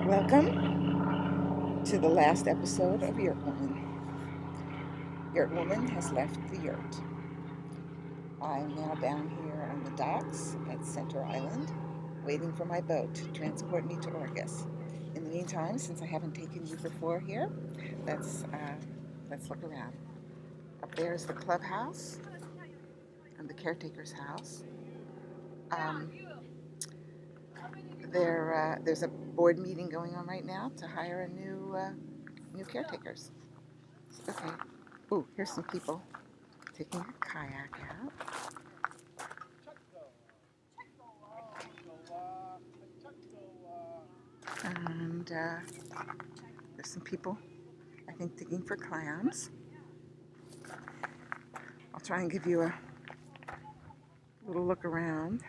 Welcome to the last episode of Yurt Woman. Yurt Woman has left the yurt. I'm now down here on the docks at Center Island, waiting for my boat to transport me to Orcas. In the meantime, since I haven't taken you before here, let's uh, let's look around. Up there is the clubhouse and the caretaker's house. Um, there's a board meeting going on right now to hire a new caretakers. Okay. Ooh, here's some people taking a kayak out. And there's some people, I think, digging for clams. I'll try and give you a little look around.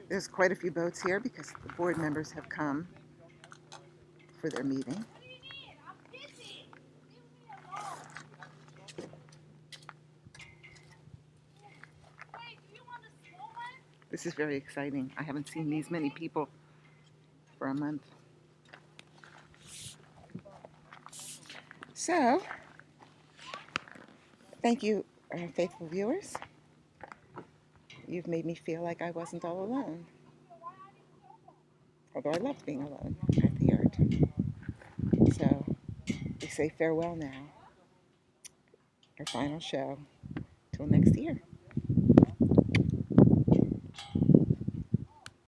There's quite a few boats here because the board members have come for their meeting. This is very exciting. I haven't seen these many people for a month. So, thank you, faithful viewers. You've made me feel like I wasn't all alone. Although I loved being alone at the yurt. So, we say farewell now. Our final show. Till next year.